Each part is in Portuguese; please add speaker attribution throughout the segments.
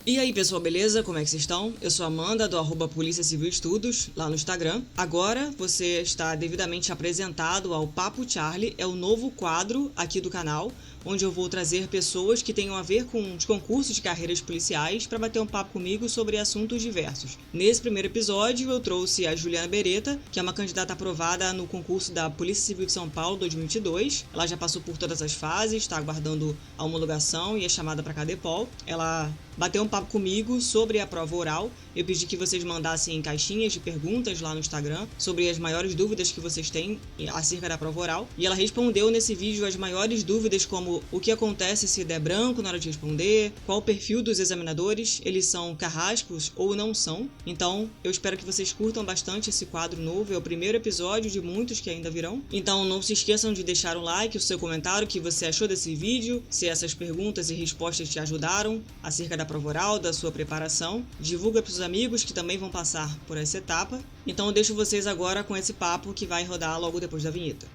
Speaker 1: E aí, pessoal, beleza? Como é que vocês estão? Eu sou a Amanda, do Polícia Civil Estudos, lá no Instagram. Agora você está devidamente apresentado ao Papo Charlie, é o novo quadro aqui do canal, onde eu vou trazer pessoas que tenham a ver com os concursos de carreiras policiais para bater um papo comigo sobre assuntos diversos. Nesse primeiro episódio, eu trouxe a Juliana Beretta, que é uma candidata aprovada no concurso da Polícia Civil de São Paulo 2022. Ela já passou por todas as fases, está aguardando a homologação e é chamada para CADEPOL. Ela bateu um papo comigo sobre a prova oral. Eu pedi que vocês mandassem caixinhas de perguntas lá no Instagram sobre as maiores dúvidas que vocês têm acerca da prova oral. E ela respondeu nesse vídeo as maiores dúvidas, como o que acontece se der branco na hora de responder, qual o perfil dos examinadores, eles são carrascos ou não são. Então, eu espero que vocês curtam bastante esse quadro novo. É o primeiro episódio de muitos que ainda virão. Então, não se esqueçam de deixar um like, o seu comentário, o que você achou desse vídeo, se essas perguntas e respostas te ajudaram acerca da prova oral, da sua preparação. Divulga para os amigos que também vão passar por essa etapa. Então eu deixo vocês agora com esse papo que vai rodar logo depois da vinheta.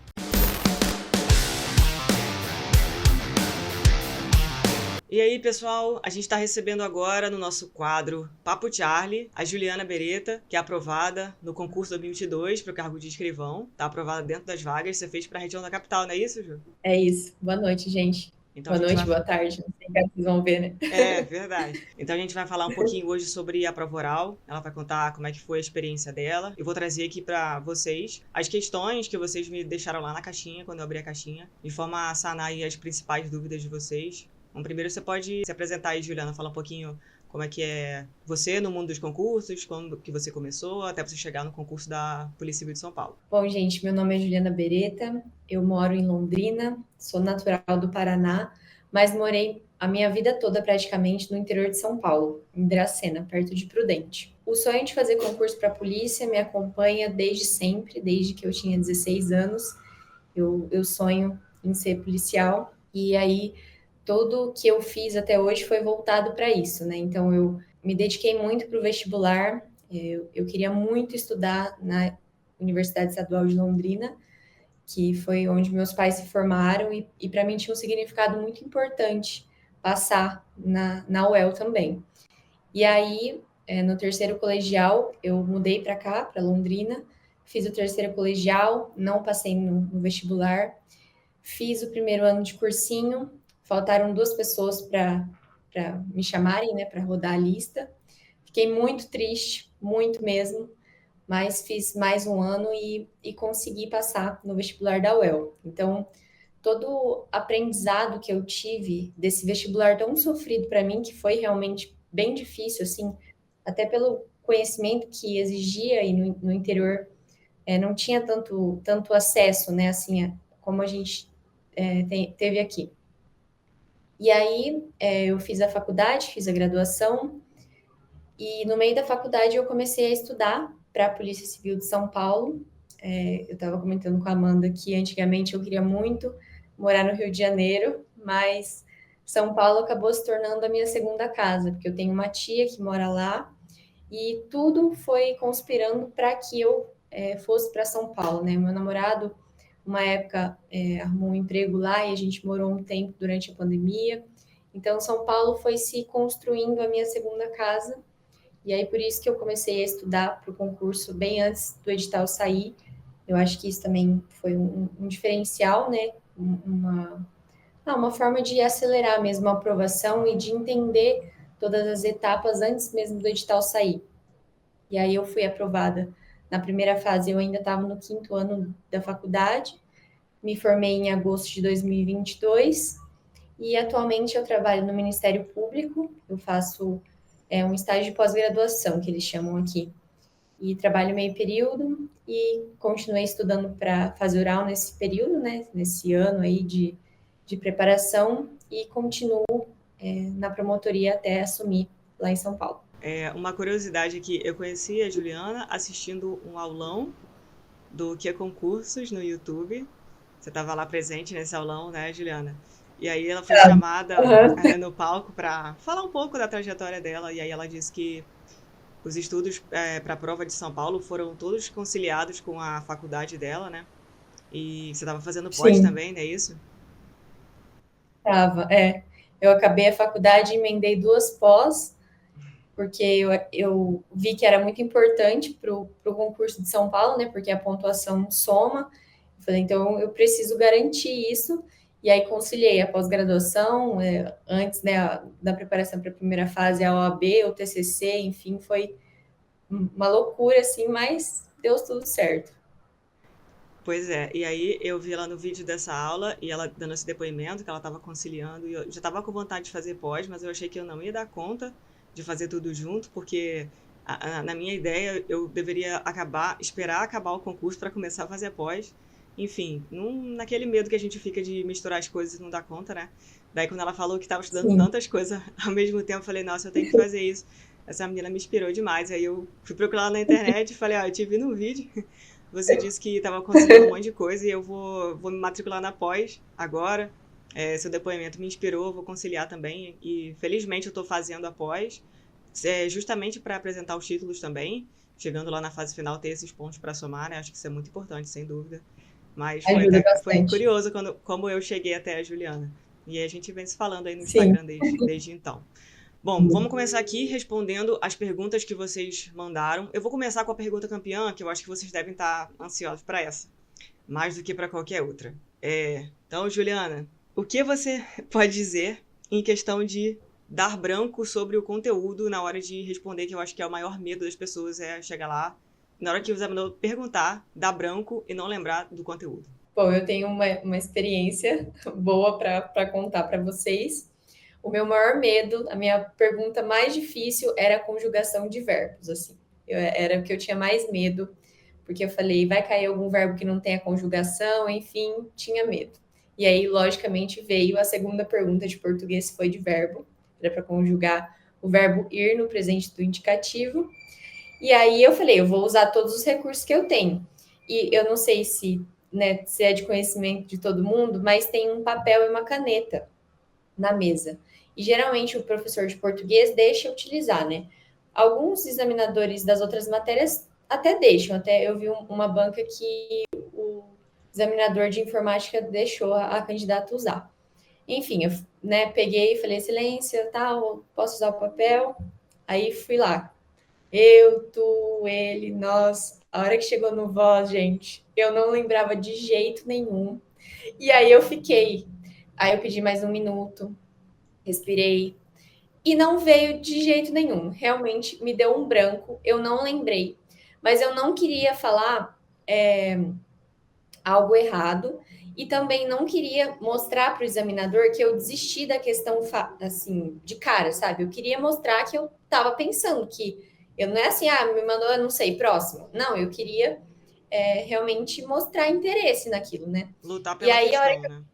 Speaker 1: E aí, pessoal, a gente está recebendo agora no nosso quadro Papo Charlie a Juliana Beretta, que é aprovada no concurso 2022 para o cargo de escrivão. Está aprovada dentro das vagas. Você fez para a região da capital, não é isso, Ju?
Speaker 2: É isso. Boa noite, gente.
Speaker 1: Então a
Speaker 2: Boa
Speaker 1: gente
Speaker 2: noite,
Speaker 1: vai...
Speaker 2: boa tarde. Não sei como vocês vão ver, né?
Speaker 1: É, verdade. Então a gente vai falar um pouquinho hoje sobre a prova oral. Ela vai contar como é que foi a experiência dela. Eu vou trazer aqui para vocês as questões que vocês me deixaram lá na caixinha, quando eu abri a caixinha, de forma a sanar aí as principais dúvidas de vocês. Então, primeiro você pode se apresentar aí, Juliana, falar um pouquinho como é que é você no mundo dos concursos, quando que você começou, até você chegar no concurso da Polícia Civil de São Paulo.
Speaker 2: Bom, gente, meu nome é Juliana Beretta, eu moro em Londrina, sou natural do Paraná, mas morei a minha vida toda praticamente no interior de São Paulo, em Dracena, perto de Prudente. O sonho de fazer concurso para a polícia me acompanha desde sempre, desde que eu tinha 16 anos. Eu sonho em ser policial e aí tudo que eu fiz até hoje foi voltado para isso, né? Então eu me dediquei muito para o vestibular, eu queria muito estudar na Universidade Estadual de Londrina, que foi onde meus pais se formaram, e para mim tinha um significado muito importante passar na UEL também. E aí, no terceiro colegial, eu mudei para cá, para Londrina, fiz o terceiro colegial, não passei no vestibular, fiz o primeiro ano de cursinho, faltaram 2 pessoas para me chamarem, né, para rodar a lista. Fiquei muito triste, muito mesmo, mas fiz mais um ano e consegui passar no vestibular da UEL. Então, todo aprendizado que eu tive desse vestibular tão sofrido para mim, que foi realmente bem difícil, assim, até pelo conhecimento que exigia e no interior não tinha tanto acesso, né, assim, como a gente teve aqui. E aí eu fiz a faculdade, fiz a graduação, e no meio da faculdade eu comecei a estudar para a Polícia Civil de São Paulo. Eu estava comentando com a Amanda que antigamente eu queria muito morar no Rio de Janeiro, mas São Paulo acabou se tornando a minha segunda casa, porque eu tenho uma tia que mora lá, e tudo foi conspirando para que eu fosse para São Paulo, né? Meu namorado, uma época, arrumou um emprego lá e a gente morou um tempo durante a pandemia. Então, São Paulo foi se construindo a minha segunda casa. E aí, por isso que eu comecei a estudar para o concurso bem antes do edital sair. Eu acho que isso também foi um diferencial, né? Uma forma de acelerar mesmo a aprovação e de entender todas as etapas antes mesmo do edital sair. E aí eu fui aprovada na primeira fase, eu ainda estava no 5º ano da faculdade, me formei em agosto de 2022 e atualmente eu trabalho no Ministério Público, eu faço um estágio de pós-graduação, que eles chamam aqui, e trabalho meio período e continuei estudando para fazer oral nesse período, né, nesse ano aí de preparação, e continuo na promotoria até assumir lá em São Paulo.
Speaker 1: Uma curiosidade aqui, eu conheci a Juliana assistindo um aulão do Que é Concursos no YouTube. Você estava lá presente nesse aulão, né, Juliana? E aí ela foi chamada no palco para falar um pouco da trajetória dela, e aí ela disse que os estudos para a prova de São Paulo foram todos conciliados com a faculdade dela, né? E você estava fazendo pós
Speaker 2: Sim,
Speaker 1: também, não é isso?
Speaker 2: estava. Eu acabei a faculdade, emendei 2 pós, porque eu vi que era muito importante para o concurso de São Paulo, né? Porque a pontuação soma. Eu falei, então eu preciso garantir isso. E aí conciliei a pós-graduação, antes, né, da preparação para a primeira fase, a OAB, o TCC, enfim, foi uma loucura, assim, mas deu tudo certo.
Speaker 1: Pois é, e aí eu vi ela no vídeo dessa aula e ela dando esse depoimento que ela estava conciliando e eu já estava com vontade de fazer pós, mas eu achei que eu não ia dar conta de fazer tudo junto, porque na minha ideia eu deveria esperar acabar o concurso para começar a fazer pós. Enfim, naquele medo que a gente fica de misturar as coisas e não dar conta, né? Daí quando ela falou que estava estudando
Speaker 2: Sim.
Speaker 1: tantas coisas ao mesmo tempo, eu falei, nossa, eu tenho que fazer isso. Essa menina me inspirou demais. Aí eu fui procurar na internet e falei, eu te vi no vídeo. Você disse que estava conciliando um monte de coisa e eu vou me matricular na pós agora. Seu depoimento me inspirou, vou conciliar também. E felizmente eu estou fazendo a pós, justamente para apresentar os títulos também. Chegando lá na fase final, ter esses pontos para somar, né? Acho que isso é muito importante, sem dúvida. Mas
Speaker 2: Ajuda
Speaker 1: foi
Speaker 2: bastante.
Speaker 1: curioso como eu cheguei até a Juliana. E aí a gente vem se falando aí no
Speaker 2: Sim.
Speaker 1: Instagram desde então. Bom, vamos começar aqui respondendo as perguntas que vocês mandaram. Eu vou começar com a pergunta campeã, que eu acho que vocês devem estar ansiosos para essa, mais do que para qualquer outra. Então, Juliana, o que você pode dizer em questão de dar branco sobre o conteúdo na hora de responder, que eu acho que é o maior medo das pessoas, é chegar lá, na hora que o examinador perguntar, dar branco e não lembrar do conteúdo.
Speaker 2: Bom, eu tenho uma experiência boa para contar para vocês. O meu maior medo, a minha pergunta mais difícil era a conjugação de verbos, assim. Era o que eu tinha mais medo, porque eu falei, vai cair algum verbo que não tenha conjugação, enfim, tinha medo. E aí, logicamente, veio a segunda pergunta de português, foi de verbo, era para conjugar o verbo ir no presente do indicativo. E aí eu falei, eu vou usar todos os recursos que eu tenho. E eu não sei se, né, se é de conhecimento de todo mundo, mas tem um papel e uma caneta na mesa. E geralmente o professor de português deixa utilizar, né? Alguns examinadores das outras matérias até deixam, até eu vi uma banca que o examinador de informática deixou a candidata usar. Enfim, eu, né, peguei e falei, excelência, tal, posso usar o papel? Aí fui lá. Eu, tu, ele, nós. A hora que chegou no voz, gente, eu não lembrava de jeito nenhum. E aí eu fiquei. Aí eu pedi mais um minuto, respirei, e não veio de jeito nenhum. Realmente me deu um branco, eu não lembrei. Mas eu não queria falar algo errado e também não queria mostrar para o examinador que eu desisti da questão assim de cara, sabe? Eu queria mostrar que eu estava pensando que eu não é assim, me mandou, eu não sei, próximo. Não, eu queria realmente mostrar interesse naquilo, né?
Speaker 1: Lutar
Speaker 2: E
Speaker 1: pela
Speaker 2: aí
Speaker 1: questão, né?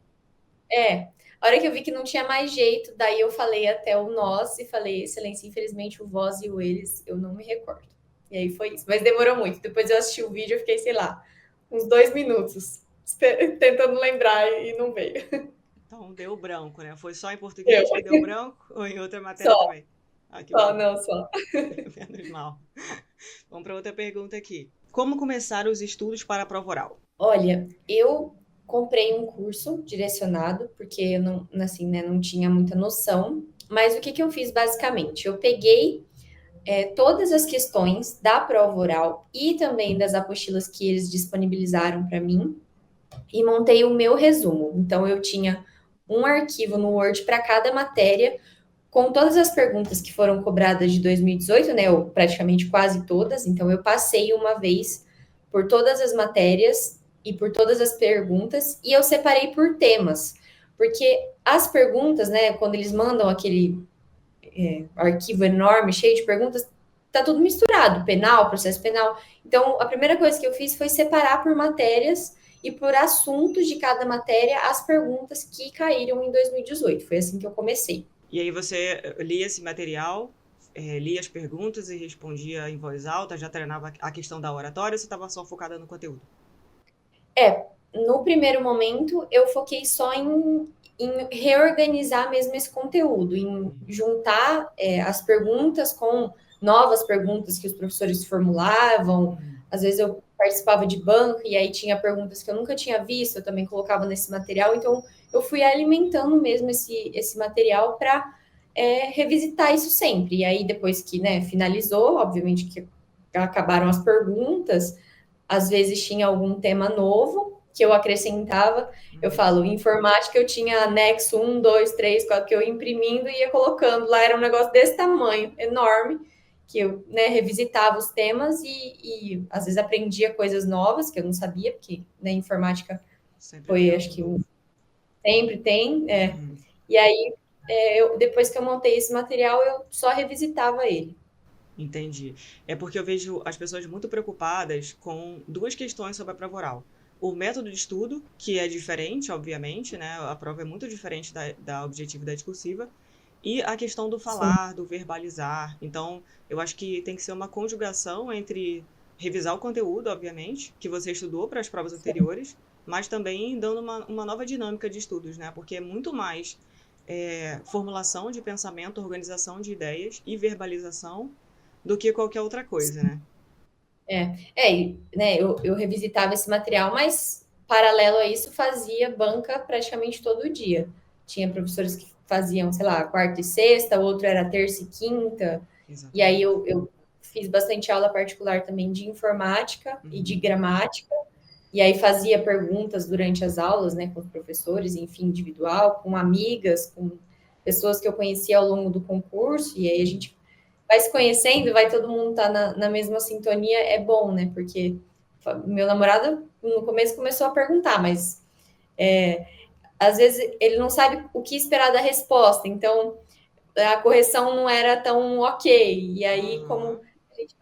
Speaker 2: a hora que eu vi que não tinha mais jeito, daí eu falei até o nós e falei, excelência, infelizmente o vós e o eles eu não me recordo. E aí foi isso. Mas demorou muito. Depois eu assisti o vídeo, eu fiquei, sei lá, uns 2 minutos tentando lembrar e não veio.
Speaker 1: Então, deu branco, né? Foi só em
Speaker 2: Eu,
Speaker 1: português que deu branco ou em outra matéria
Speaker 2: só,
Speaker 1: também? Ah, que
Speaker 2: só,
Speaker 1: bom.
Speaker 2: não, só.
Speaker 1: Menos mal. Vamos para outra pergunta aqui. Como começar os estudos para a prova oral?
Speaker 2: Olha, eu comprei um curso direcionado, porque eu não, assim, né, não tinha muita noção. Mas o que que eu fiz basicamente? Eu peguei todas as questões da prova oral e também das apostilas que eles disponibilizaram para mim e montei o meu resumo. Então, eu tinha um arquivo no Word para cada matéria, com todas as perguntas que foram cobradas de 2018, né? Ou praticamente quase todas. Então, eu passei uma vez por todas as matérias e por todas as perguntas, e eu separei por temas. Porque as perguntas, né, quando eles mandam aquele arquivo enorme, cheio de perguntas, tá tudo misturado, penal, processo penal. Então, a primeira coisa que eu fiz foi separar por matérias e por assuntos de cada matéria as perguntas que caíram em 2018. Foi assim que eu comecei.
Speaker 1: E aí você lia esse material, lia as perguntas e respondia em voz alta, já treinava a questão da oratória ou você estava só focada no conteúdo?
Speaker 2: No primeiro momento, eu foquei só em reorganizar mesmo esse conteúdo, em juntar as perguntas com novas perguntas que os professores formulavam. Às vezes eu participava de banco e aí tinha perguntas que eu nunca tinha visto, eu também colocava nesse material. Então, eu fui alimentando mesmo esse material para revisitar isso sempre. E aí, depois que, né, finalizou, obviamente que acabaram as perguntas, às vezes tinha algum tema novo que eu acrescentava. Eu falo, informática eu tinha anexo 1, 2, 3, 4, que eu imprimindo e ia colocando. Lá era um negócio desse tamanho, enorme, que eu, né, revisitava os temas e às vezes aprendia coisas novas que eu não sabia, porque né, informática
Speaker 1: Sempre tem
Speaker 2: foi,
Speaker 1: algo
Speaker 2: acho que
Speaker 1: novo.
Speaker 2: sempre tem. E aí, depois que eu montei esse material, eu só revisitava ele.
Speaker 1: Entendi. É porque eu vejo as pessoas muito preocupadas com duas questões sobre a prova oral. O método de estudo, que é diferente, obviamente, né? A prova é muito diferente da objetiva e da discursiva. E a questão do
Speaker 2: Sim,
Speaker 1: falar, do verbalizar. Então, eu acho que tem que ser uma conjugação entre revisar o conteúdo, obviamente, que você estudou para as provas
Speaker 2: sim.
Speaker 1: anteriores, mas também dando uma nova dinâmica de estudos, né? Porque é muito mais formulação de pensamento, organização de ideias e verbalização do que qualquer outra coisa, né?
Speaker 2: Né, eu revisitava esse material, mas paralelo a isso fazia banca praticamente todo dia. Tinha professores que faziam, sei lá, quarta e sexta, outro era terça e quinta, e aí
Speaker 1: Exatamente.
Speaker 2: eu fiz bastante aula particular também de informática e de
Speaker 1: Uhum.
Speaker 2: gramática, e aí fazia perguntas durante as aulas, né, com os professores, enfim, individual, com amigas, com pessoas que eu conhecia ao longo do concurso, e aí a gente vai se conhecendo, vai todo mundo estar na mesma sintonia, é bom, né? Porque meu namorado no começo começou a perguntar, mas às vezes ele não sabe o que esperar da resposta, então a correção não era tão ok. E aí, como
Speaker 1: Uhum.
Speaker 2: a gente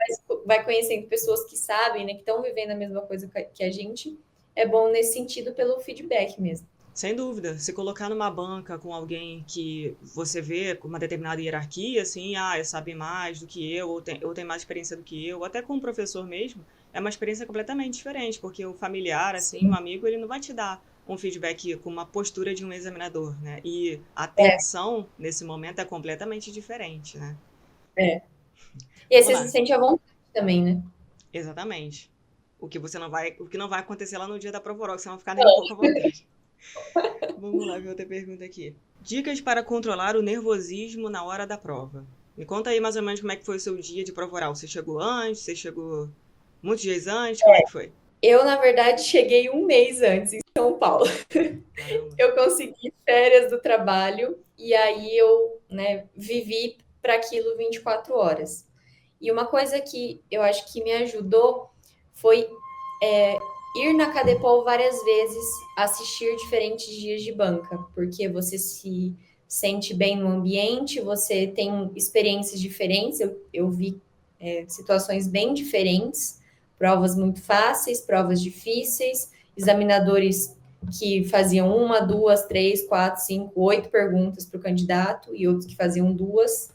Speaker 2: vai conhecendo pessoas que sabem, né, que estão vivendo a mesma coisa que a gente, é bom nesse sentido pelo feedback mesmo.
Speaker 1: Sem dúvida, se colocar numa banca com alguém que você vê com uma determinada hierarquia, assim, sabe mais do que eu, ou tem mais experiência do que eu, ou até com um professor mesmo, é uma experiência completamente diferente, porque o familiar, assim, um
Speaker 2: Sim.
Speaker 1: amigo, ele não vai te dar um feedback com uma postura de um examinador, né? E a
Speaker 2: É,
Speaker 1: tensão nesse momento é completamente diferente, né?
Speaker 2: é. E aí
Speaker 1: Vamos
Speaker 2: você se
Speaker 1: lá.
Speaker 2: sente à vontade também, né?
Speaker 1: Exatamente. O que não vai acontecer lá no dia da prova oral, que você não vai ficar nem um pouco à vontade. Vamos lá ver outra pergunta aqui. Dicas para controlar o nervosismo na hora da prova. Me conta aí mais ou menos como é que foi o seu dia de prova oral. Você chegou antes? Você chegou muitos dias antes? Como é que foi?
Speaker 2: Eu, na verdade, cheguei um mês antes em São Paulo.
Speaker 1: Caramba.
Speaker 2: Eu consegui férias do trabalho e aí eu, né, vivi para aquilo 24 horas. E uma coisa que eu acho que me ajudou foi ir na Cadepol várias vezes, assistir diferentes dias de banca, porque você se sente bem no ambiente, você tem experiências diferentes. Eu vi situações bem diferentes, provas muito fáceis, provas difíceis, examinadores que faziam uma, duas, três, quatro, cinco, oito perguntas para o candidato e outros que faziam duas.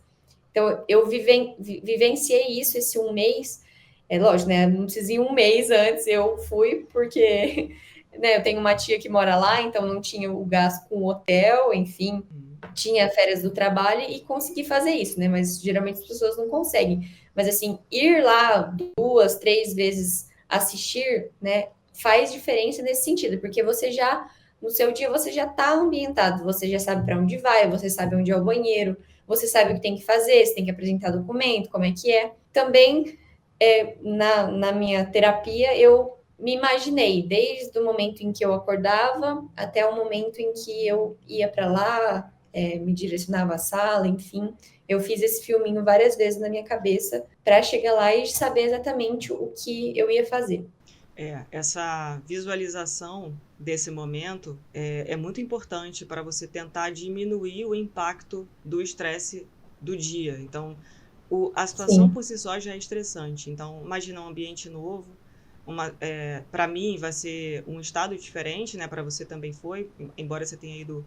Speaker 2: Então, eu vivenciei isso esse um mês. É lógico, né? Não precisa ir um mês antes, eu fui, porque né, eu tenho uma tia que mora lá, então não tinha o gasto com o hotel, enfim,
Speaker 1: Hum.
Speaker 2: tinha férias do trabalho e consegui fazer isso, né? Mas geralmente as pessoas não conseguem. Mas assim, ir lá duas, três vezes assistir, né, faz diferença nesse sentido, porque você já, no seu dia, você já está ambientado, você já sabe para onde vai, você sabe onde é o banheiro, você sabe o que tem que fazer, você tem que apresentar documento, como é que é. Também, na minha terapia, eu me imaginei, desde o momento em que eu acordava até o momento em que eu ia para lá, me direcionava à sala, enfim. Eu fiz esse filminho várias vezes na minha cabeça para chegar lá e saber exatamente o que eu ia fazer.
Speaker 1: Essa visualização desse momento é muito importante para você tentar diminuir o impacto do estresse do dia. Então, a situação
Speaker 2: Sim,
Speaker 1: por si só já é estressante. Então, imagina um ambiente novo. Para mim, vai ser um estado diferente, né? Para você também foi, embora você tenha ido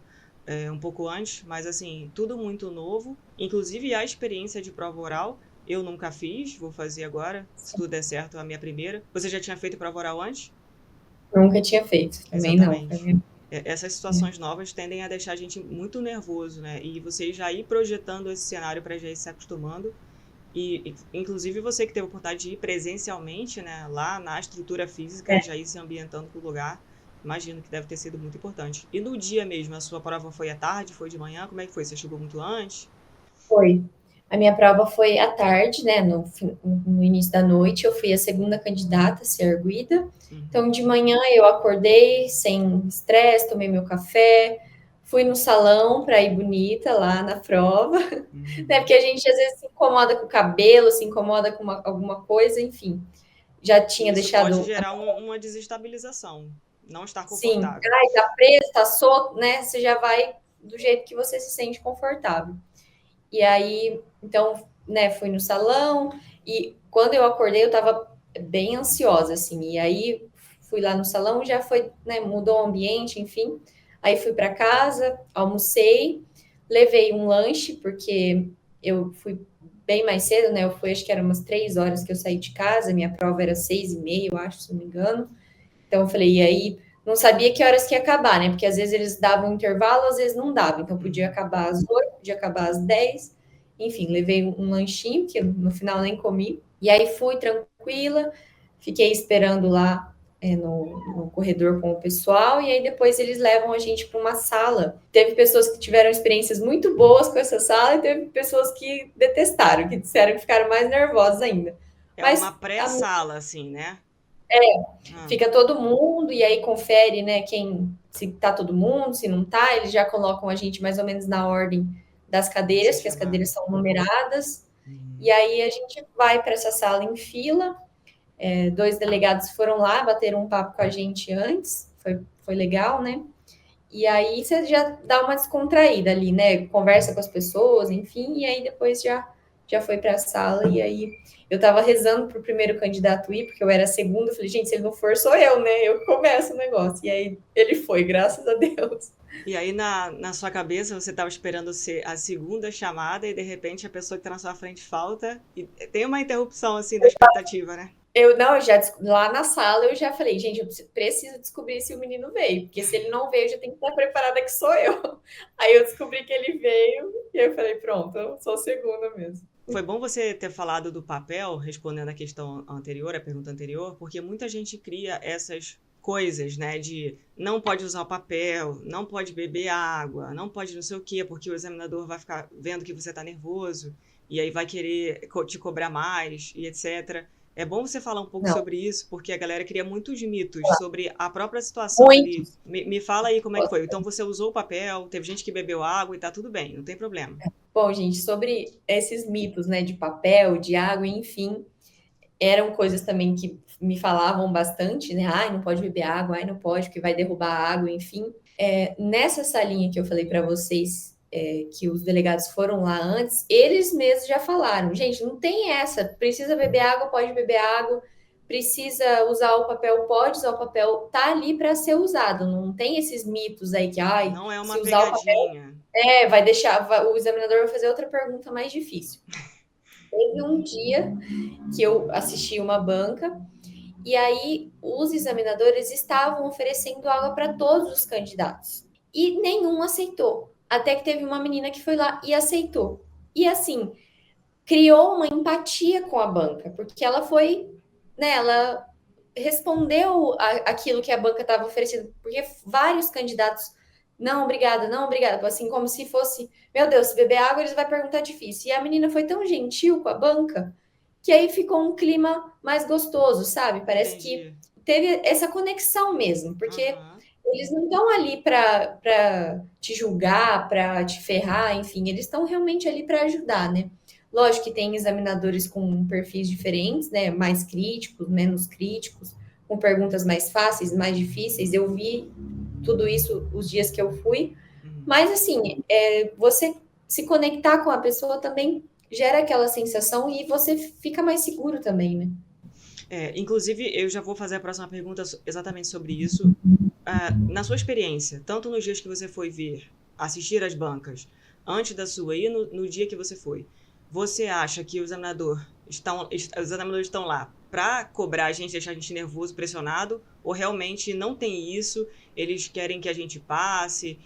Speaker 1: um pouco antes, mas assim, tudo muito novo. Inclusive a experiência de prova oral, eu nunca fiz, vou fazer agora, se tudo der certo, a minha primeira. Você já tinha feito prova oral antes?
Speaker 2: nunca tinha feito, também não.
Speaker 1: Exatamente. Essas situações novas tendem a deixar a gente muito nervoso, né? E você já ir projetando esse cenário para já ir se acostumando. Inclusive, você que teve a oportunidade de ir presencialmente, né, lá na estrutura física
Speaker 2: É,
Speaker 1: e já ir se ambientando para o lugar, imagino que deve ter sido muito importante. E no dia mesmo, a sua prova foi à tarde, foi de manhã? Como é que foi? Você chegou muito antes?
Speaker 2: Foi. A minha prova foi à tarde, né? No início da noite, eu fui a segunda candidata a ser arguida. Então, de manhã eu acordei sem estresse, tomei meu café, fui no salão para ir bonita lá na prova, né? Porque a gente às vezes se incomoda com o cabelo, se incomoda com alguma coisa, enfim. Já tinha
Speaker 1: Isso pode
Speaker 2: deixado.
Speaker 1: gerar uma desestabilização, não estar
Speaker 2: Sim,
Speaker 1: confortável.
Speaker 2: ai, tá preso, tá solto, né? Você já vai do jeito que você se sente confortável. E aí, então, né, fui no salão e quando eu acordei eu tava bem ansiosa, assim. E aí fui lá no salão, já foi, né, mudou o ambiente, enfim. Aí fui para casa, almocei, levei um lanche, porque eu fui bem mais cedo, né? Eu fui, acho que era umas 3 horas que eu saí de casa, minha prova era 6h30, eu acho, se não me engano. Então eu falei, e aí não sabia que horas que ia acabar, né? Porque às vezes eles davam um intervalo, às vezes não dava. Então podia acabar às 8, podia acabar às 10. Enfim, levei um lanchinho, que no final nem comi. E aí fui tranquila, fiquei esperando lá no corredor com o pessoal, e aí depois eles levam a gente para uma sala. Teve pessoas que tiveram experiências muito boas com essa sala, e teve pessoas que detestaram, que disseram que ficaram mais nervosas ainda.
Speaker 1: É uma
Speaker 2: Mas
Speaker 1: pré-sala, assim, né?
Speaker 2: fica todo mundo e aí confere, né, quem se tá todo mundo, se não tá, eles já colocam a gente mais ou menos na ordem das cadeiras, que as cadeiras são numeradas. E aí a gente vai para essa sala em fila. 2 delegados foram lá, bateram um papo com a gente antes, foi legal, né? E aí você já dá uma descontraída ali, né? Conversa com as pessoas, enfim, e aí depois já foi para a sala. E aí eu tava rezando pro primeiro candidato ir, porque eu era a segunda. Eu falei, gente, se ele não for, sou eu, né? Eu começo o negócio. E aí ele foi, graças a Deus.
Speaker 1: E aí, na sua cabeça, você estava esperando ser a segunda chamada e, de repente, a pessoa que está na sua frente falta. E tem uma interrupção, assim, da expectativa, né?
Speaker 2: Eu não, já lá na sala eu já falei, gente, eu preciso descobrir se o menino veio, porque se ele não veio, eu já tenho que estar preparada que sou eu. Aí eu descobri que ele veio e eu falei, pronto, eu sou a segunda mesmo.
Speaker 1: Foi bom você ter falado do papel, respondendo a questão anterior, a pergunta anterior, porque muita gente cria essas coisas, né, de não pode usar o papel, não pode beber água, não pode não sei o quê, porque o examinador vai ficar vendo que você está nervoso e aí vai querer te cobrar mais e etc. É bom você falar um pouco
Speaker 2: Não,
Speaker 1: sobre isso, porque a galera cria muitos mitos sobre a própria situação ali.
Speaker 2: muito.
Speaker 1: Me fala aí como é que foi. Então você usou o papel, teve gente que bebeu água e tá tudo bem, não tem problema.
Speaker 2: Bom, gente, sobre esses mitos, né, de papel, de água, enfim, eram coisas também que me falavam bastante, né? Ai, não pode beber água, ai, não pode, porque vai derrubar a água, enfim. Nessa salinha que eu falei para vocês, que os delegados foram lá antes, eles mesmos já falaram, gente, não tem essa, precisa beber água, pode beber água, precisa usar o papel, pode usar o papel, tá ali para ser usado, não tem esses mitos aí que, ai,
Speaker 1: Não é uma
Speaker 2: se usar o papel,
Speaker 1: pegadinha.
Speaker 2: vai deixar, o examinador vai fazer outra pergunta mais difícil. Teve um dia que eu assisti uma banca e aí os examinadores estavam oferecendo água para todos os candidatos e nenhum aceitou. Até que teve uma menina que foi lá e aceitou. E assim, criou uma empatia com a banca, porque ela foi, né, ela respondeu aquilo que a banca estava oferecendo, porque vários candidatos, não, obrigada, não, obrigada, assim, como se fosse, meu Deus, se beber água, eles vão perguntar difícil. E a menina foi tão gentil com a banca, que aí ficou um clima mais gostoso, sabe? Parece que
Speaker 1: Entendi.
Speaker 2: teve essa conexão mesmo, porque
Speaker 1: Aham.
Speaker 2: eles não estão ali para te julgar, para te ferrar, enfim, eles estão realmente ali para ajudar, né? Lógico que tem examinadores com perfis diferentes, né? Mais críticos, menos críticos, com perguntas mais fáceis, mais difíceis. Eu vi tudo isso os dias que eu fui,
Speaker 1: Uhum.
Speaker 2: mas assim, você se conectar com a pessoa também gera aquela sensação e você fica mais seguro também, né?
Speaker 1: Inclusive, eu já vou fazer a próxima pergunta exatamente sobre isso. Na sua experiência, tanto nos dias que você foi ver, assistir às bancas, antes da sua e no dia que você acha que os examinadores estão lá para cobrar a gente, deixar a gente nervoso, pressionado, ou realmente não tem isso, eles querem que a gente passe,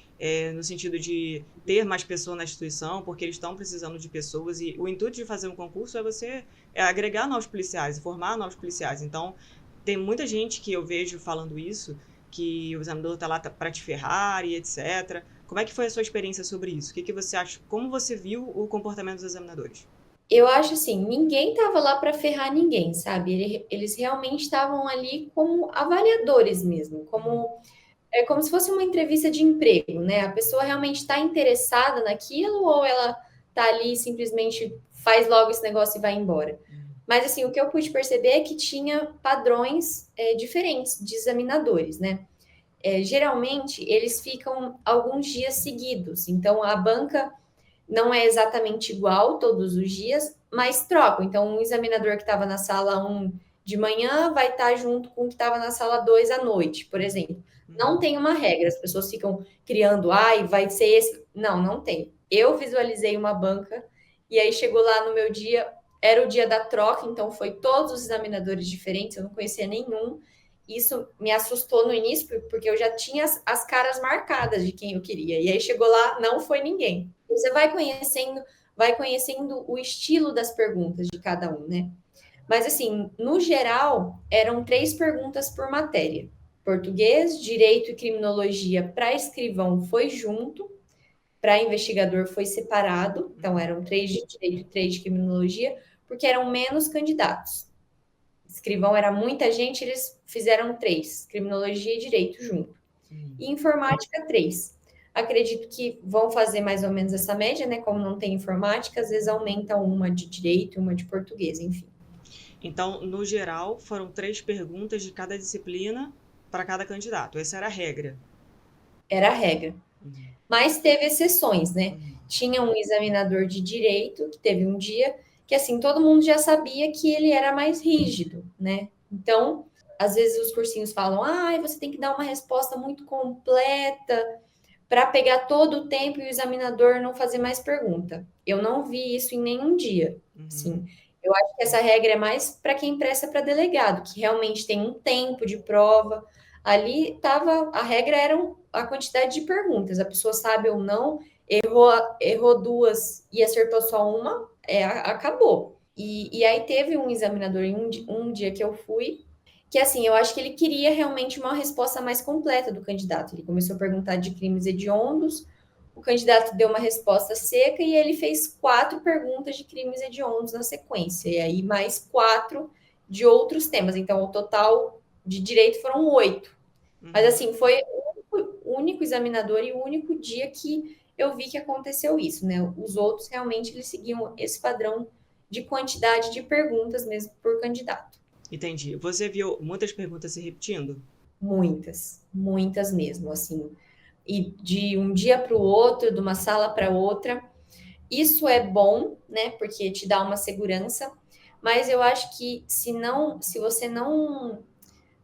Speaker 1: no sentido de ter mais pessoas na instituição, porque eles estão precisando de pessoas, e o intuito de fazer um concurso é agregar novos policiais, formar novos policiais. Então, tem muita gente que eu vejo falando isso, que o examinador está lá para te ferrar e etc. Como é que foi a sua experiência sobre isso? O que você acha? Como você viu o comportamento dos examinadores?
Speaker 2: Eu acho assim, ninguém estava lá para ferrar ninguém, sabe? Eles realmente estavam ali como avaliadores mesmo, é como se fosse uma entrevista de emprego, né? A pessoa realmente está interessada naquilo ou ela está ali e simplesmente faz logo esse negócio e vai embora. Mas assim, o que eu pude perceber é que tinha padrões diferentes de examinadores, né? Geralmente eles ficam alguns dias seguidos, então a banca não é exatamente igual todos os dias, mas trocam. Então, um examinador que estava na sala 1 de manhã vai estar junto com o que estava na sala 2 à noite, por exemplo. Não tem uma regra, as pessoas ficam criando, ai, vai ser esse. Não, não tem. Eu visualizei uma banca e aí chegou lá no meu dia, era o dia da troca, então foi todos os examinadores diferentes, eu não conhecia nenhum. Isso me assustou no início, porque eu já tinha as caras marcadas de quem eu queria. E aí chegou lá, não foi ninguém. Você vai conhecendo o estilo das perguntas de cada um, né? Mas assim, no geral, eram 3 perguntas por matéria. Português, direito e criminologia para escrivão foi junto, para investigador foi separado. Então eram 3 de direito e 3 de criminologia, porque eram menos candidatos. Escrivão era muita gente, eles fizeram 3, criminologia e direito junto. E informática 3. Acredito que vão fazer mais ou menos essa média, né? Como não tem informática, às vezes aumenta uma de direito e uma de português, enfim.
Speaker 1: Então, no geral, foram 3 perguntas de cada disciplina para cada candidato. Essa era a regra.
Speaker 2: Era a regra. Mas teve exceções, né? Tinha um examinador de direito, que teve um dia, que assim, todo mundo já sabia que ele era mais rígido, né? Então, às vezes os cursinhos falam, você tem que dar uma resposta muito completa para pegar todo o tempo e o examinador não fazer mais pergunta. Eu não vi isso em nenhum dia. Sim, eu acho que essa regra é mais para quem presta para delegado, que realmente tem um tempo de prova. Ali estava, a regra era a quantidade de perguntas. A pessoa sabe ou não, errou 2 e acertou só uma, acabou. E aí teve um examinador em um dia que eu fui, que assim, eu acho que ele queria realmente uma resposta mais completa do candidato. Ele começou a perguntar de crimes hediondos, o candidato deu uma resposta seca e ele fez 4 perguntas de crimes hediondos na sequência, e aí mais 4 de outros temas. Então, o total de direito foram 8. Mas assim, foi o único examinador e o único dia que eu vi que aconteceu isso, né? Os outros realmente eles seguiam esse padrão de quantidade de perguntas mesmo por candidato.
Speaker 1: Entendi. Você viu muitas perguntas se repetindo?
Speaker 2: Muitas, muitas mesmo, assim. E de um dia para o outro, de uma sala para outra. Isso é bom, né? Porque te dá uma segurança. Mas eu acho que se você não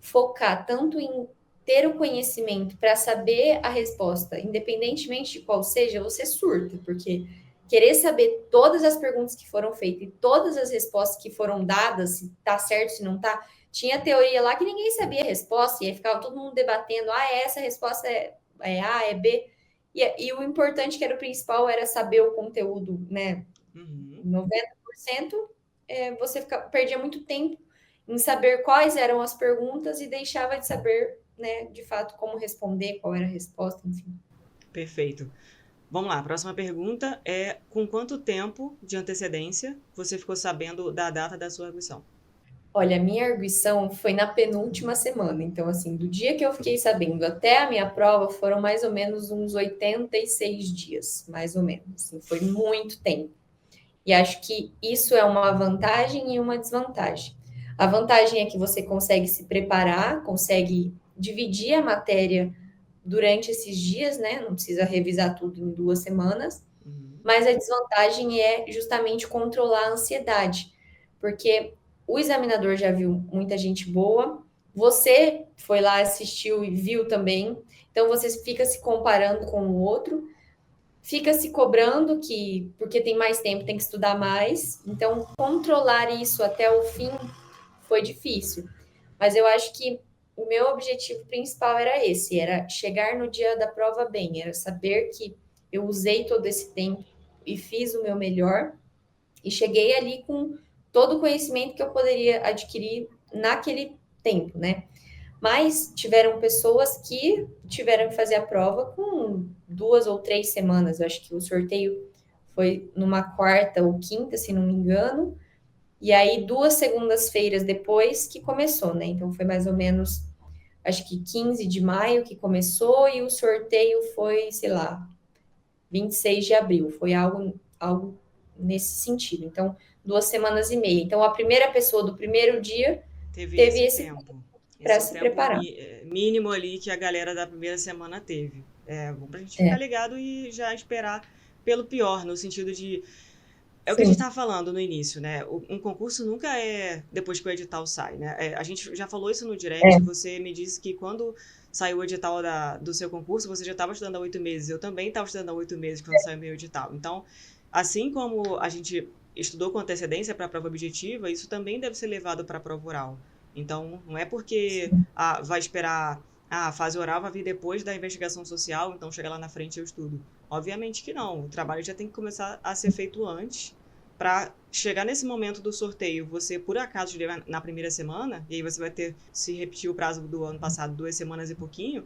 Speaker 2: focar tanto em ter o conhecimento para saber a resposta, independentemente de qual seja, você surta, porque querer saber todas as perguntas que foram feitas e todas as respostas que foram dadas, se tá certo, se não tá, tinha teoria lá que ninguém sabia a resposta, e aí ficava todo mundo debatendo, essa resposta é A, é B, e o importante, que era o principal, era saber o conteúdo, né? 90%, você perdia muito tempo em saber quais eram as perguntas e deixava de saber, né, de fato, como responder, qual era a resposta, enfim.
Speaker 1: Perfeito. Vamos lá, a próxima pergunta é: com quanto tempo de antecedência você ficou sabendo da data da sua arguição?
Speaker 2: Olha, a minha arguição foi na penúltima semana, então, assim, do dia que eu fiquei sabendo até a minha prova foram mais ou menos uns 86 dias, mais ou menos, assim, foi muito tempo. E acho que isso é uma vantagem e uma desvantagem. A vantagem é que você consegue se preparar, consegue dividir a matéria durante esses dias, né? Não precisa revisar tudo em 2 semanas. Mas a desvantagem é justamente controlar a ansiedade, porque o examinador já viu muita gente boa, você foi lá, assistiu e viu também, então você fica se comparando com o outro, fica se cobrando que, porque tem mais tempo, tem que estudar mais. Então, controlar isso até o fim foi difícil. Mas eu acho que o meu objetivo principal era esse, era chegar no dia da prova bem, era saber que eu usei todo esse tempo e fiz o meu melhor e cheguei ali com todo o conhecimento que eu poderia adquirir naquele tempo, né? Mas tiveram pessoas que tiveram que fazer a prova com 2 ou 3 semanas. Eu acho que o sorteio foi numa quarta ou quinta, se não me engano. E aí, 2 segundas-feiras depois que começou, né? Então, foi mais ou menos, acho que 15 de maio que começou, e o sorteio foi, sei lá, 26 de abril. Foi algo nesse sentido. Então, 2 semanas e meia. Então, a primeira pessoa do primeiro dia
Speaker 1: Teve
Speaker 2: teve
Speaker 1: esse
Speaker 2: esse
Speaker 1: tempo.
Speaker 2: para
Speaker 1: Esse é o
Speaker 2: se
Speaker 1: tempo
Speaker 2: preparar.
Speaker 1: mínimo ali que a galera da primeira semana teve. É bom pra gente
Speaker 2: É,
Speaker 1: ficar ligado e já esperar pelo pior, no sentido de. É o que a gente
Speaker 2: sim,
Speaker 1: estava falando no início, né? Um concurso nunca é depois que o edital sai, né? A gente já falou isso no direct.
Speaker 2: é,
Speaker 1: Você me disse que quando saiu o edital do seu concurso, você já estava estudando há 8 meses. Eu também estava estudando há 8 meses quando saiu o meu edital. Então, assim como a gente estudou com antecedência para a prova objetiva, isso também deve ser levado para a prova oral. Então, não é porque
Speaker 2: sim,
Speaker 1: vai esperar a fase oral vai vir depois da investigação social, então chega lá na frente eu estudo. Obviamente que não. O trabalho já tem que começar a ser feito antes para chegar nesse momento do sorteio, você por acaso estiver na primeira semana, e aí você vai ter, se repetir o prazo do ano passado, 2 semanas e pouquinho,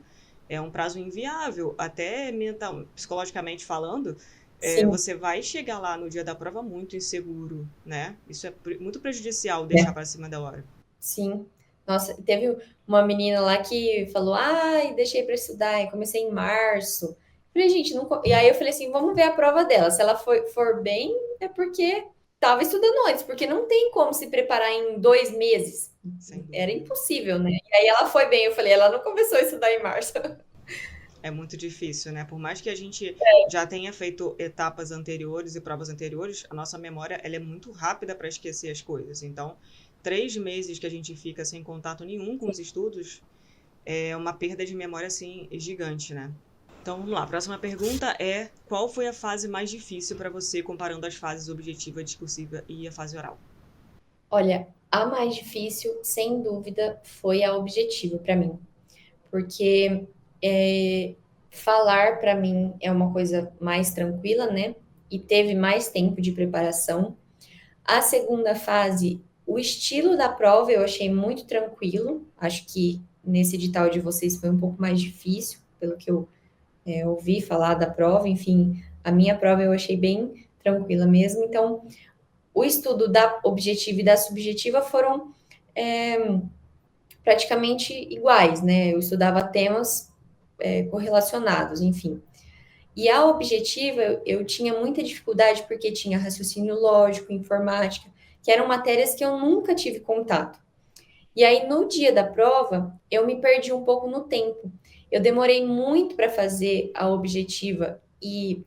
Speaker 1: é um prazo inviável, até mental, psicologicamente falando,
Speaker 2: sim,
Speaker 1: você vai chegar lá no dia da prova muito inseguro, né? Isso é muito prejudicial deixar
Speaker 2: é,
Speaker 1: para cima da hora.
Speaker 2: sim. Nossa, teve uma menina lá que falou: ai, deixei para estudar, e comecei em março. Falei, gente, não. E aí eu falei assim: vamos ver a prova dela. Se ela for bem, é porque estava estudando antes, porque não tem como se preparar em 2 meses.
Speaker 1: Sem
Speaker 2: Era
Speaker 1: dúvida.
Speaker 2: impossível, né? E aí ela foi bem. Eu falei: ela não começou a estudar em março.
Speaker 1: É muito difícil, né? Por mais que a gente já tenha feito etapas anteriores e provas anteriores, a nossa memória ela é muito rápida para esquecer as coisas. Então, 3 meses que a gente fica sem contato nenhum com os estudos é uma perda de memória assim gigante, né? Então, vamos lá. A próxima pergunta é: qual foi a fase mais difícil para você comparando as fases objetiva, discursiva e a fase oral?
Speaker 2: Olha, a mais difícil, sem dúvida, foi a objetiva para mim, porque é, falar para mim é uma coisa mais tranquila, né? E teve mais tempo de preparação. A segunda fase, o estilo da prova eu achei muito tranquilo. Acho que nesse edital de vocês foi um pouco mais difícil, pelo que eu ouvi falar da prova. Enfim, a minha prova eu achei bem tranquila mesmo. Então, o estudo da objetiva e da subjetiva foram praticamente iguais, né? Eu estudava temas correlacionados, enfim. E a objetiva, eu tinha muita dificuldade porque tinha raciocínio lógico, informática, que eram matérias que eu nunca tive contato. E aí, no dia da prova, eu me perdi um pouco no tempo. Eu demorei muito para fazer a objetiva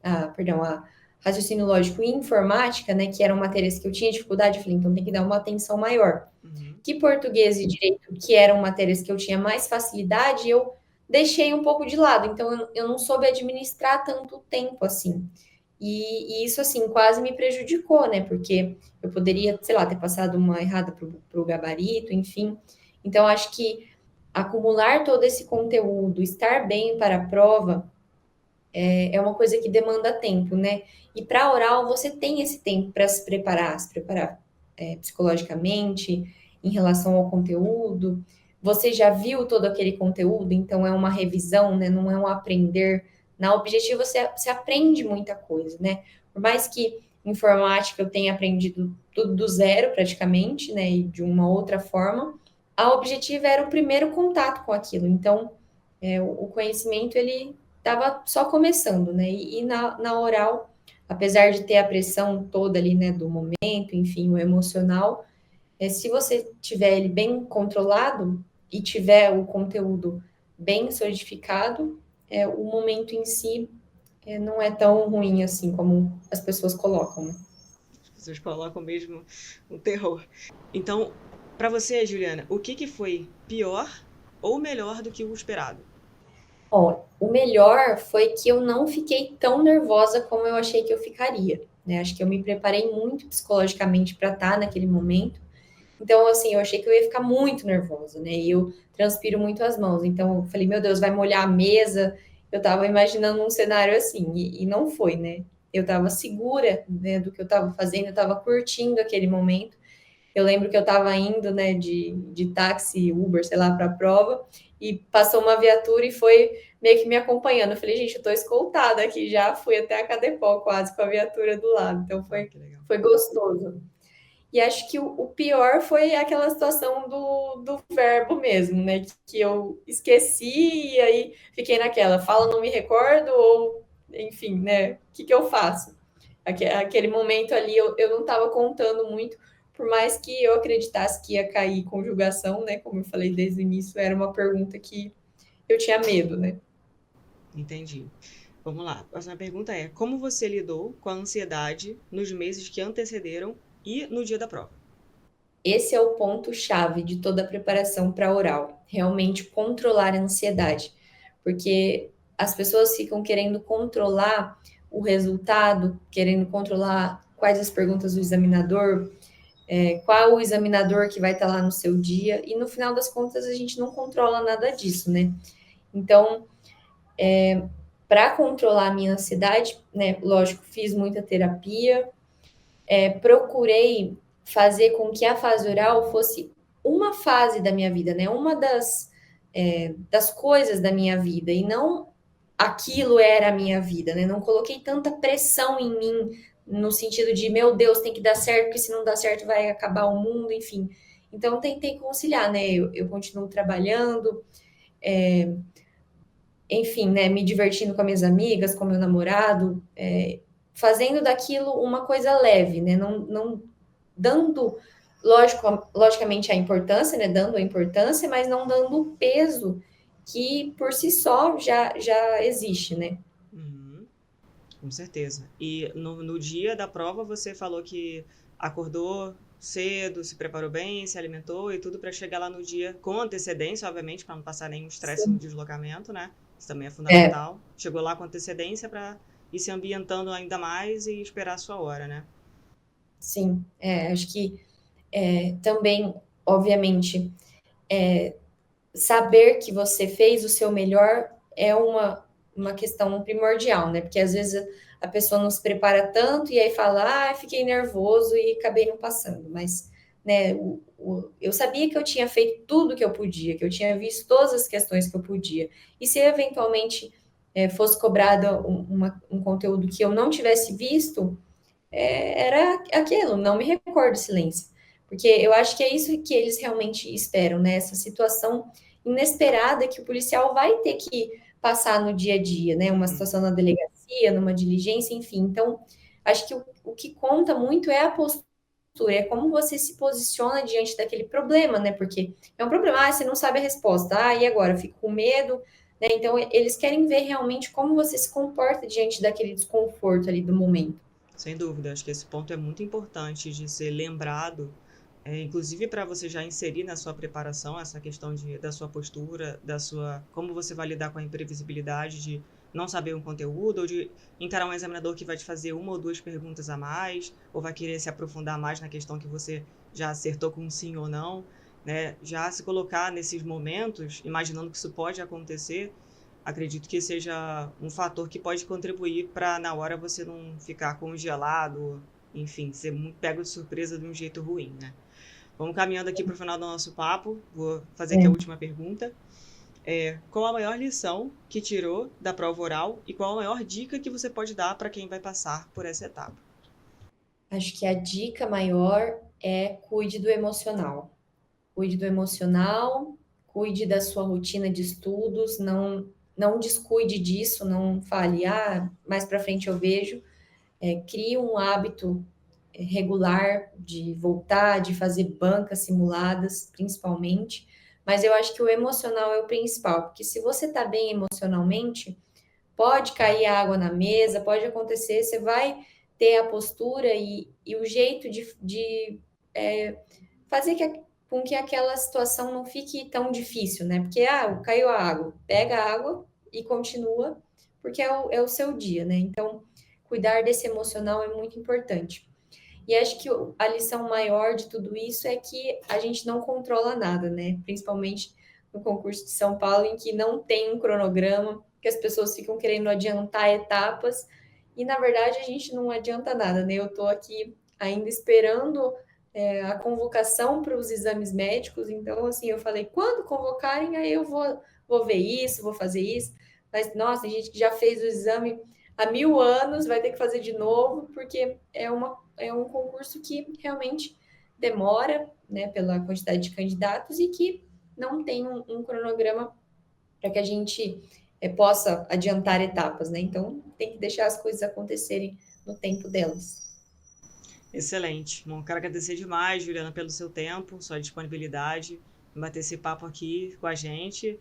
Speaker 2: a raciocínio lógico e informática, né, que eram matérias que eu tinha dificuldade. Eu falei, então tem que dar uma atenção maior.
Speaker 1: Uhum.
Speaker 2: Que português e direito, que eram matérias que eu tinha mais facilidade, eu deixei um pouco de lado. Então, eu não soube administrar tanto tempo assim. E isso, assim, quase me prejudicou, né? Porque eu poderia, sei lá, ter passado uma errada para o gabarito, enfim. Então, acho que acumular todo esse conteúdo, estar bem para a prova, é uma coisa que demanda tempo, né? E para oral, você tem esse tempo para se preparar psicologicamente, em relação ao conteúdo. Você já viu todo aquele conteúdo, então é uma revisão, né? Não é um aprender. Na objetiva, você aprende muita coisa, né? Por mais que informática eu tenha aprendido tudo do zero, praticamente, né? E de uma outra forma, a objetiva era o primeiro contato com aquilo. Então, o conhecimento, ele estava só começando, né? E na oral, apesar de ter a pressão toda ali, né, do momento, enfim, o emocional, se você tiver ele bem controlado e tiver o conteúdo bem solidificado, o momento em si não é tão ruim assim como as pessoas colocam, né?
Speaker 1: As pessoas colocam mesmo um terror. Então, para você, Juliana, o que foi pior ou melhor do que o esperado?
Speaker 2: Ó, o melhor foi que eu não fiquei tão nervosa como eu achei que eu ficaria, né? Acho que eu me preparei muito psicologicamente para estar naquele momento. Então, assim, eu achei que eu ia ficar muito nervosa, né? E eu transpiro muito as mãos. Então, eu falei, meu Deus, vai molhar a mesa. Eu tava imaginando um cenário assim, e não foi, né? Eu tava segura, né, do que eu tava fazendo, eu tava curtindo aquele momento. Eu lembro que eu estava indo, né, de táxi, Uber, sei lá, para a prova, e passou uma viatura e foi meio que me acompanhando. Eu falei, gente, eu tô escoltada aqui já, fui até a Cadepol quase com a viatura do lado. Então
Speaker 1: Ah, que legal.
Speaker 2: foi gostoso. E acho que o pior foi aquela situação do verbo mesmo, né? Que eu esqueci e aí fiquei naquela, fala, não me recordo, ou enfim, né? O que eu faço? Aquele momento ali eu não estava contando muito, por mais que eu acreditasse que ia cair conjugação, né? Como eu falei desde o início, era uma pergunta que eu tinha medo, né?
Speaker 1: Entendi. Vamos lá. A próxima pergunta é: como você lidou com a ansiedade nos meses que antecederam e no dia da prova?
Speaker 2: Esse é o ponto-chave de toda a preparação para oral, realmente controlar a ansiedade, porque as pessoas ficam querendo controlar o resultado, querendo controlar quais as perguntas do examinador, qual o examinador que vai estar lá no seu dia, e no final das contas a gente não controla nada disso, né? Então, para controlar a minha ansiedade, né, lógico, fiz muita terapia, procurei fazer com que a fase oral fosse uma fase da minha vida, né? Uma das coisas da minha vida, e não aquilo era a minha vida, né? Não coloquei tanta pressão em mim, no sentido de, meu Deus, tem que dar certo, porque se não dar certo vai acabar o mundo, enfim. Então, tentei conciliar, né? Eu continuo trabalhando, enfim, né? Me divertindo com as minhas amigas, com meu namorado, fazendo daquilo uma coisa leve, né? Não dando, logicamente, a importância, né? Dando a importância, mas não dando o peso que por si só já existe, né?
Speaker 1: Uhum, com certeza. E no dia da prova você falou que acordou cedo, se preparou bem, se alimentou e tudo para chegar lá no dia com antecedência, obviamente, para não passar nenhum estresse no
Speaker 2: Sim.
Speaker 1: deslocamento, né? Isso também é
Speaker 2: É,
Speaker 1: fundamental. Chegou lá com antecedência para ir se ambientando ainda mais e esperar a sua hora, né?
Speaker 2: sim. Acho que também, obviamente, saber que você fez o seu melhor é uma questão primordial, né? Porque às vezes a pessoa não se prepara tanto e aí fala, ah, fiquei nervoso e acabei não passando. Mas, né, eu sabia que eu tinha feito tudo que eu podia, que eu tinha visto todas as questões que eu podia. E se eventualmente fosse cobrado um conteúdo que eu não tivesse visto, era aquilo, não me recordo silêncio. Porque eu acho que é isso que eles realmente esperam, né? Essa situação inesperada que o policial vai ter que passar no dia a dia, né? Uma
Speaker 1: Uhum.
Speaker 2: situação na delegacia, numa diligência, enfim. Então, acho que o que conta muito é a postura, é como você se posiciona diante daquele problema, né? Porque é um problema, você não sabe a resposta, e agora? Eu fico com medo, né? Então, eles querem ver realmente como você se comporta diante daquele desconforto ali do momento.
Speaker 1: Sem dúvida, acho que esse ponto é muito importante de ser lembrado, inclusive para você já inserir na sua preparação essa questão da sua postura, da sua, como você vai lidar com a imprevisibilidade de não saber um conteúdo, ou de encarar um examinador que vai te fazer uma ou duas perguntas a mais, ou vai querer se aprofundar mais na questão que você já acertou com um sim ou não, né? Já se colocar nesses momentos, imaginando que isso pode acontecer, acredito que seja um fator que pode contribuir para na hora você não ficar congelado, enfim, ser muito pego de surpresa de um jeito ruim, né? Vamos caminhando aqui para o final do nosso papo. Vou fazer aqui a
Speaker 2: É.
Speaker 1: última pergunta. Qual a maior lição que tirou da prova oral e qual a maior dica que você pode dar para quem vai passar por essa etapa?
Speaker 2: Acho que a dica maior é cuide do emocional. Cuide do emocional, cuide da sua rotina de estudos, não descuide disso, não fale, mais para frente eu vejo. Crie um hábito regular de voltar, de fazer bancas simuladas, principalmente. Mas eu acho que o emocional é o principal, porque se você está bem emocionalmente, pode cair água na mesa, pode acontecer, você vai ter a postura e o jeito de fazer com que aquela situação não fique tão difícil, né? Porque, caiu a água, pega a água e continua, porque é o seu dia, né? Então, cuidar desse emocional é muito importante. E acho que a lição maior de tudo isso é que a gente não controla nada, né? Principalmente no concurso de São Paulo, em que não tem um cronograma, que as pessoas ficam querendo adiantar etapas, e na verdade a gente não adianta nada, né? Eu tô aqui ainda esperando a convocação para os exames médicos, então, assim, eu falei, quando convocarem, aí eu vou ver isso, vou fazer isso, mas, nossa, tem gente que já fez o exame há 1000 anos, vai ter que fazer de novo, porque é um concurso que realmente demora, né, pela quantidade de candidatos e que não tem um cronograma para que a gente possa adiantar etapas, né? Então, tem que deixar as coisas acontecerem no tempo delas.
Speaker 1: Excelente. Bom, quero agradecer demais, Juliana, pelo seu tempo, sua disponibilidade, em bater esse papo aqui com a gente.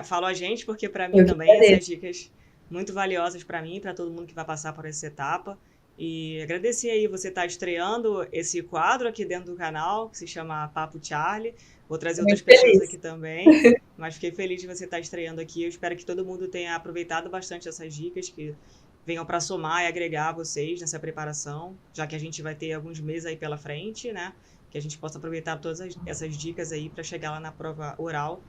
Speaker 1: Falo a gente porque, para mim,
Speaker 2: Eu que
Speaker 1: também, essas
Speaker 2: agradeço.
Speaker 1: dicas muito valiosas para mim, para todo mundo que vai passar por essa etapa. E agradecer aí você estar estreando esse quadro aqui dentro do canal, que se chama Papo Charlie. Vou trazer outras
Speaker 2: Muito
Speaker 1: pessoas
Speaker 2: feliz.
Speaker 1: aqui também, mas fiquei feliz de você estar estreando aqui. Eu espero que todo mundo tenha aproveitado bastante essas dicas, que venham para somar e agregar vocês nessa preparação, já que a gente vai ter alguns meses aí pela frente, né? Que a gente possa aproveitar todas essas dicas aí para chegar lá na prova oral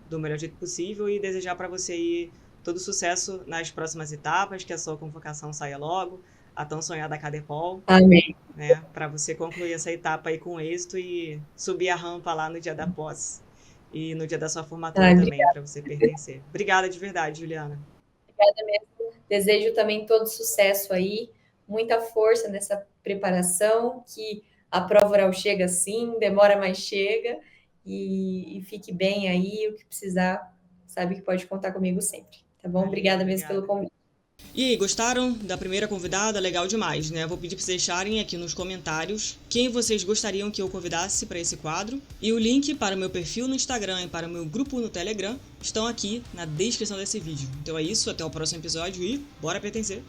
Speaker 1: do melhor jeito possível e desejar para você aí todo sucesso nas próximas etapas, que a sua convocação saia logo, a tão sonhada Cadepol,
Speaker 2: Amém.
Speaker 1: né? Para você concluir essa etapa aí com êxito e subir a rampa lá no dia da posse e no dia da sua formatura
Speaker 2: Ai,
Speaker 1: também,
Speaker 2: obrigada.
Speaker 1: para você pertencer. Obrigada de verdade, Juliana.
Speaker 2: Obrigada mesmo. Desejo também todo sucesso aí, muita força nessa preparação, que a prova oral chega sim, demora, mas chega, e fique bem aí, o que precisar, sabe que pode contar comigo sempre, tá bom?
Speaker 1: Valeu,
Speaker 2: Obrigada mesmo pelo
Speaker 1: obrigada.
Speaker 2: convite.
Speaker 1: E aí, gostaram da primeira convidada? Legal demais, né? Vou pedir para vocês deixarem aqui nos comentários quem vocês gostariam que eu convidasse para esse quadro. E o link para o meu perfil no Instagram e para o meu grupo no Telegram estão aqui na descrição desse vídeo. Então é isso, até o próximo episódio e bora pertencer!